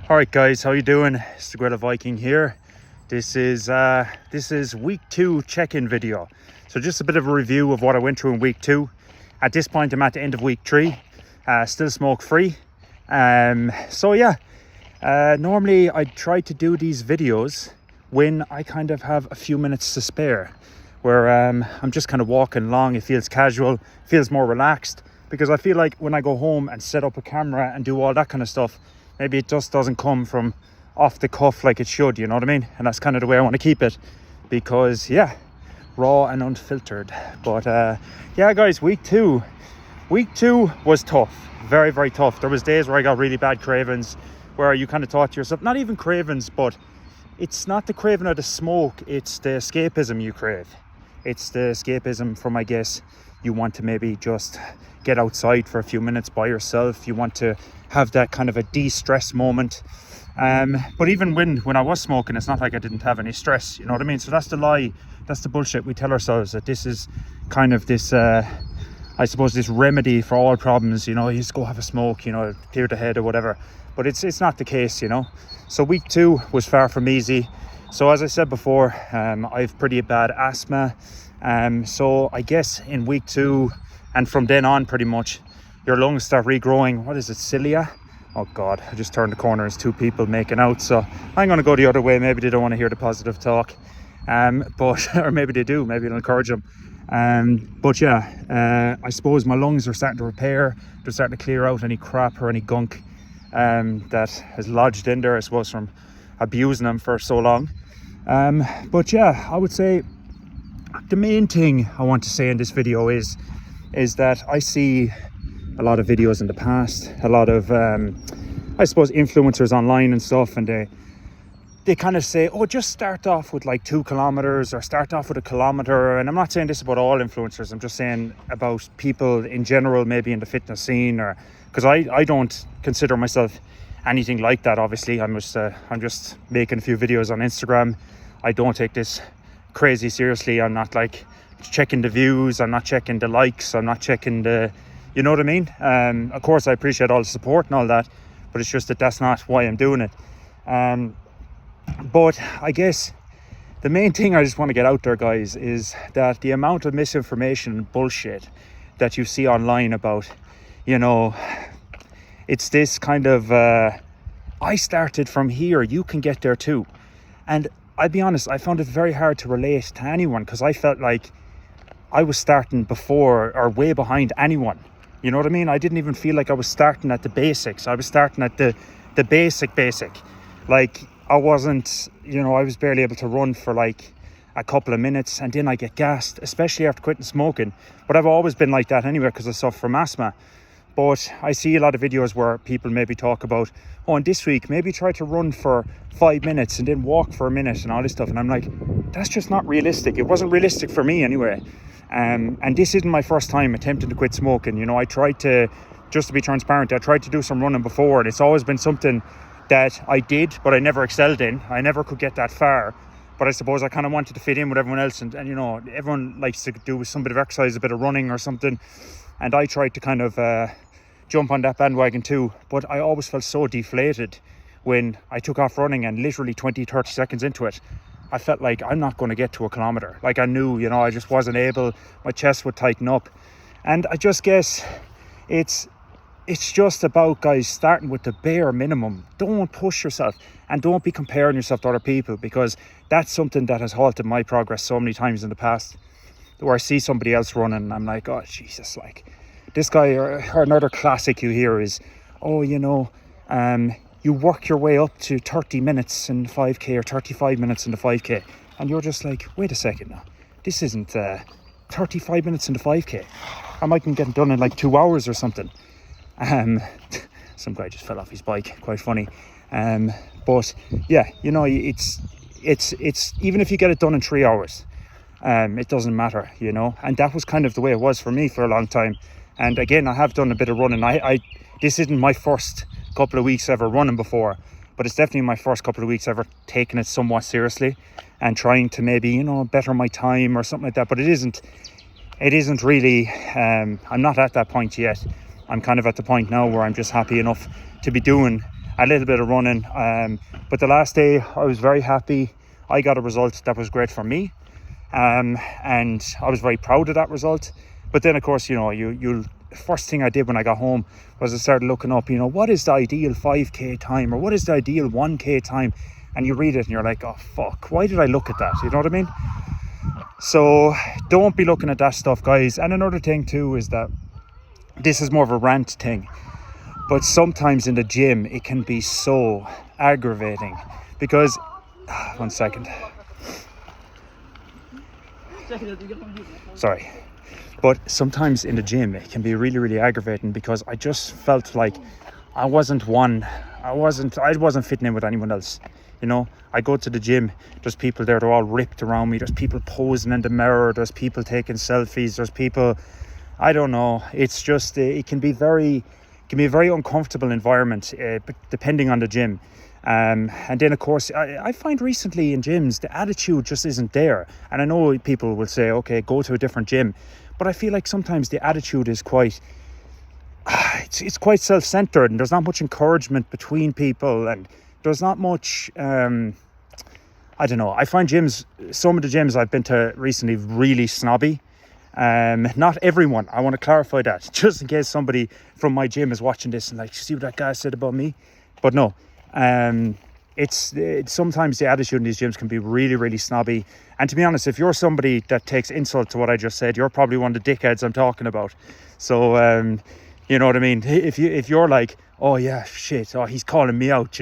Alright guys, how you doing? It's the Gorilla Viking here. This is week 2 check-in video. So just a bit of a review of what I went through in week 2. At this point I'm at the end of week 3, still smoke free. Normally I try to do these videos when I kind of have a few minutes to spare, where I'm just kind of walking along. It feels casual, feels more relaxed, because I feel like when I go home and set up a camera and do all that kind of stuff, maybe it just doesn't come from off the cuff like it should, you know what I mean? And that's kind of the way I want to keep it, because raw and unfiltered. But guys, week two was tough, very, very tough. There was days where I got really bad cravings, where you kind of thought to yourself, not even cravings, but it's not the craving of the smoke, it's the escapism you crave. It's the escapism from, I guess, you want to maybe just get outside for a few minutes by yourself. You want to have that kind of a de-stress moment. But even when I was smoking, it's not like I didn't have any stress, you know what I mean? So that's the lie, that's the bullshit we tell ourselves, that this is kind of this, I suppose, this remedy for all problems, you know, you just go have a smoke, you know, clear the head or whatever. But it's not the case, you know. So week 2 was far from easy. So as I said before, I've pretty bad asthma. So I guess in week 2 and from then on, pretty much, your lungs start regrowing. What is it, cilia? Oh God, I just turned the corner, there's 2 people making out. So I'm going to go the other way. Maybe they don't want to hear the positive talk. Or maybe they do, maybe it'll encourage them. I suppose my lungs are starting to repair. They're starting to clear out any crap or any gunk that has lodged in there, I suppose, from abusing them for so long. I would say the main thing I want to say in this video is that I see a lot of videos in the past, a lot of I suppose influencers online and stuff, and they kind of say, oh, just start off with like 2 kilometers or start off with 1 kilometer. And I'm not saying this about all influencers, I'm just saying about people in general, maybe in the fitness scene, or because I don't consider myself anything like that. Obviously, I'm just making a few videos on Instagram. I don't take this crazy seriously. I'm not like checking the views, I'm not checking the likes, I'm not checking the, you know what I mean? Of course I appreciate all the support and all that, but it's just that that's not why I'm doing it. But I guess the main thing I just want to get out there, guys, is that the amount of misinformation and bullshit that you see online about, you know, it's this kind of I started from here, you can get there too. And I'll be honest, I found it very hard to relate to anyone, because I felt like I was starting before or way behind anyone. You know what I mean? I didn't even feel like I was starting at the basics. I was starting at the basic. Like, I wasn't, you know, I was barely able to run for like a couple of minutes, and then I get gassed, especially after quitting smoking. But I've always been like that anyway, because I suffer from asthma. But I see a lot of videos where people maybe talk about, oh, and this week, maybe try to run for 5 minutes and then walk for a minute and all this stuff. And I'm like, that's just not realistic. It wasn't realistic for me anyway. And this isn't my first time attempting to quit smoking. You know, I tried to, just to be transparent, I tried to do some running before, and it's always been something that I did, but I never excelled in. I never could get that far. But I suppose I kind of wanted to fit in with everyone else. And you know, everyone likes to do some bit of exercise, a bit of running or something. And I tried to kind of jump on that bandwagon too. But I always felt so deflated when I took off running, and literally 20-30 seconds into it, I felt like I'm not going to get to 1 kilometer. Like, I knew, you know, I just wasn't able, my chest would tighten up. And I just guess it's just about, guys, starting with the bare minimum. Don't push yourself, and don't be comparing yourself to other people, because that's something that has halted my progress so many times in the past, where I see somebody else running and I'm like, oh Jesus, like this guy, or another classic you hear is, oh, you know, you work your way up to 30 minutes in the 5k or 35 minutes in the 5k, and you're just like, wait a second now, this isn't 35 minutes in the 5k. I might be getting done in like 2 hours or something. Some guy just fell off his bike, quite funny. But yeah, you know, it's even if you get it done in 3 hours, it doesn't matter, you know. And that was kind of the way it was for me for a long time. And again, I have done a bit of running. This isn't my first couple of weeks ever running before, but it's definitely my first couple of weeks ever taking it somewhat seriously and trying to maybe, you know, better my time or something like that. But it isn't really, I'm not at that point yet. I'm kind of at the point now where I'm just happy enough to be doing a little bit of running. But the last day I was very happy. I got a result that was great for me, and I was very proud of that result. But then of course, you first thing I did when I got home was I started looking up, what is the ideal 5k time, or what is the ideal 1k time, and you read it and you're like, oh fuck, why did I look at that? You know what I mean? So don't be looking at that stuff, guys. And another thing too is that this is more of a rant thing, but sometimes in the gym it can be so aggravating because 1 second, sorry. But sometimes in the gym it can be really, really aggravating because I just felt like I wasn't fitting in with anyone else. I go to the gym, there's people there, they're all ripped around me, there's people posing in the mirror, there's people taking selfies, there's people, I don't know, it's just, it can be a very uncomfortable environment, depending on the gym. And then of course, I find recently in gyms, the attitude just isn't there. And I know people will say, okay, go to a different gym. But I feel like sometimes the attitude is quite, it's quite self-centered, and there's not much encouragement between people, and there's not much, I don't know. I find some of the gyms I've been to recently really snobby. Not everyone, I want to clarify that, just in case somebody from my gym is watching this and like, see what that guy said about me? But no, it's sometimes the attitude in these gyms can be really, really snobby. And to be honest, if you're somebody that takes insult to what I just said, you're probably one of the dickheads I'm talking about. So, you know what I mean? If you're like, oh yeah, shit, oh, he's calling me out,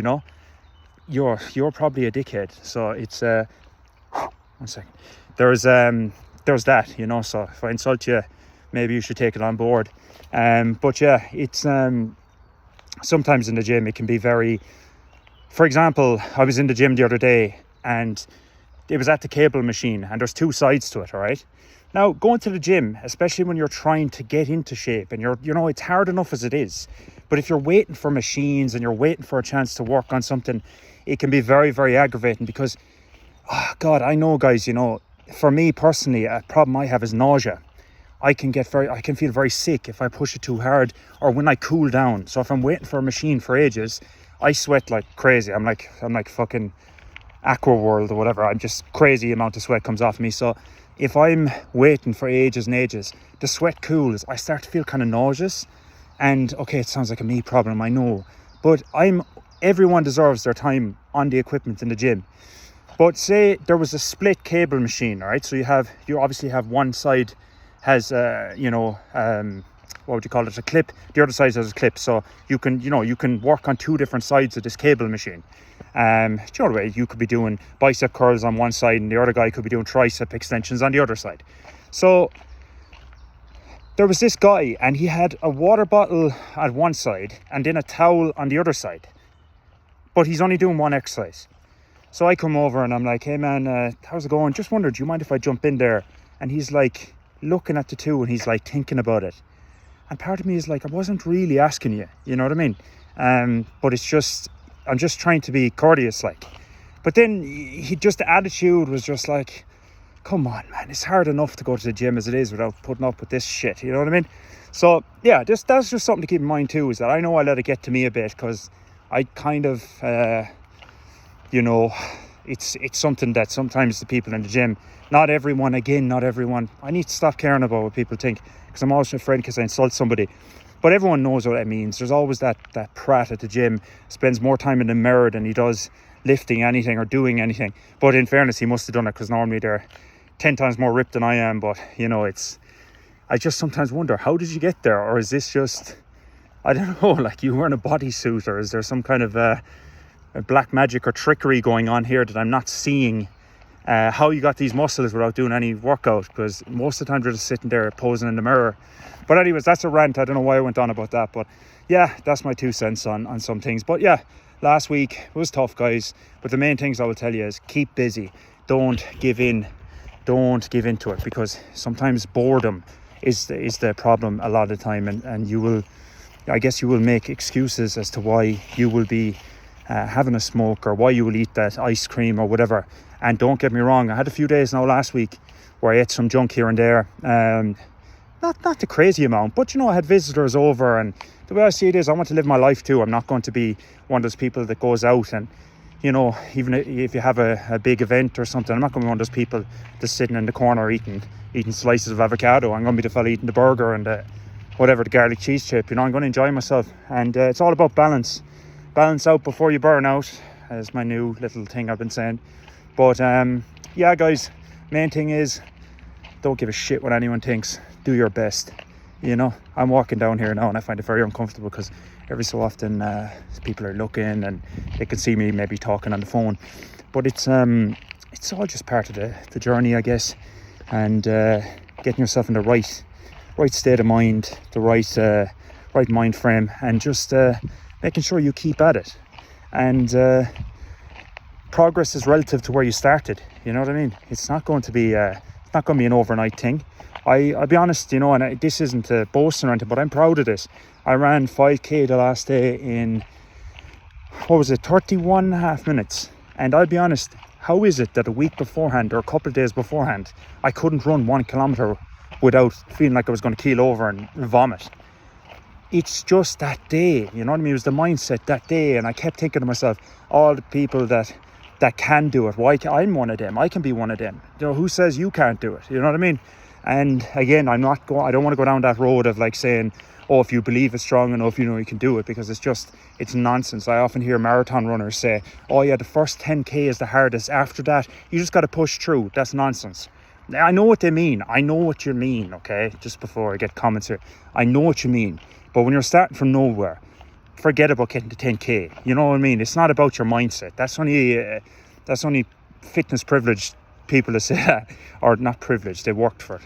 you're probably a dickhead. So it's, 1 second. There's that, so if I insult you, maybe you should take it on board. But yeah, it's, sometimes in the gym, it can be very, for example, I was in the gym the other day and it was at the cable machine, and there's two sides to it, all right? Now, going to the gym, especially when you're trying to get into shape and it's hard enough as it is. But if you're waiting for machines and you're waiting for a chance to work on something, it can be very, very aggravating because, oh God, I know, guys, for me personally, a problem I have is nausea. I can feel very sick if I push it too hard or when I cool down. So if I'm waiting for a machine for ages, I sweat like crazy. I'm like fucking Aqua World or whatever. I'm just crazy amount of sweat comes off me. So if I'm waiting for ages and ages, the sweat cools, I start to feel kind of nauseous. And okay, it sounds like a me problem, I know, but everyone deserves their time on the equipment in the gym. But say there was a split cable machine, all right? So you obviously have one side has what would you call it, a clip, the other side has a clip, so you can work on two different sides of this cable machine. The way you could be doing bicep curls on one side and the other guy could be doing tricep extensions on the other side. So there was this guy and he had a water bottle at one side and then a towel on the other side, but he's only doing one exercise. So I come over and I'm like, hey man, how's it going? Just wondered, do you mind if I jump in there? And he's like looking at the two and he's like thinking about it. And part of me is like, I wasn't really asking you, you know what I mean? But it's just, I'm just trying to be courteous, like. But then the attitude was just like, come on, man, it's hard enough to go to the gym as it is without putting up with this shit, you know what I mean? So yeah, that's just something to keep in mind too, is that I know I let it get to me a bit because I kind of, it's something that sometimes the people in the gym, not everyone, I need to stop caring about what people think, because I'm always afraid because I insult somebody. But everyone knows what that means. There's always that prat at the gym, spends more time in the mirror than he does lifting anything or doing anything. But in fairness, he must have done it because normally they're 10 times more ripped than I am. But, I just sometimes wonder, how did you get there? Or is this just, I don't know, like you were in a bodysuit, or is there some kind of a black magic or trickery going on here that I'm not seeing? How you got these muscles without doing any workout, because most of the time they're just sitting there posing in the mirror. But anyways, that's a rant. I don't know why I went on about that, but yeah, that's my 2 cents on some things. But yeah, last week was tough, guys, but the main things I will tell you is keep busy. Don't give into it, because sometimes boredom is the problem a lot of the time, and you will make excuses as to why you will be having a smoke, or why you will eat that ice cream or whatever. And don't get me wrong, I had a few days now last week where I ate some junk here and there. Not the crazy amount, but I had visitors over and the way I see it is, I want to live my life too. I'm not going to be one of those people that goes out and, you know, even if you have a big event or something, I'm not going to be one of those people just sitting in the corner eating slices of avocado. I'm going to be the fella eating the burger and the garlic cheese chip. You know, I'm going to enjoy myself, and it's all about balance out before you burn out, is my new little thing I've been saying. But yeah guys, main thing is, don't give a shit what anyone thinks. Do your best. You know, I'm walking down here now and I find it very uncomfortable because every so often people are looking and they can see me maybe talking on the phone, but it's all just part of the journey, I guess, and getting yourself in the right state of mind, the right mind frame, and just making sure you keep at it. And progress is relative to where you started. You know what I mean? It's not going to be an overnight thing. I'll be honest, you know, and this isn't a boasting or anything, but I'm proud of this. I ran 5k the last day in, 31 and a half minutes. And I'll be honest, how is it that a week beforehand or a couple of days beforehand, I couldn't run 1 kilometre without feeling like I was going to keel over and vomit? It's just that day, you know what I mean? It was the mindset that day, and I kept thinking to myself, all the people that can do it, I'm one of them, I can be one of them. You know, who says you can't do it? You know what I mean? And again, I don't want to go down that road of like saying, oh, if you believe it's strong enough, you know, you can do it, because it's nonsense. I often hear marathon runners say, oh yeah, the first 10k is the hardest, after that you just got to push through. That's nonsense. I know what they mean. I know what you mean, okay? Just before I get comments here, I know what you mean. But when you're starting from nowhere, forget about getting to 10k. You know what I mean? It's not about your mindset. That's only fitness privileged people that say that, or not privileged, they worked for it.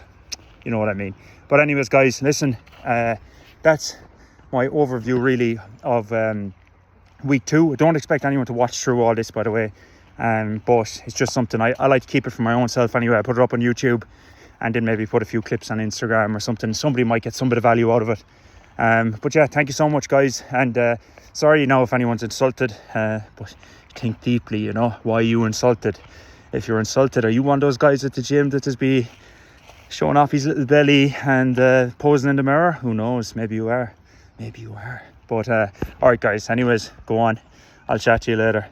You know what I mean? But anyways, guys, listen, that's my overview really of week 2. I don't expect anyone to watch through all this, by the way, but it's just something I like to keep it for my own self anyway. I put it up on YouTube and then maybe put a few clips on Instagram or something. Somebody might get some bit of value out of it. But yeah, thank you so much, guys, and sorry now if anyone's insulted, but think deeply, you know, why are you insulted? If you're insulted, are you one of those guys at the gym that just be showing off his little belly and posing in the mirror? Who knows? Maybe you are. But alright guys, anyways, go on. I'll chat to you later.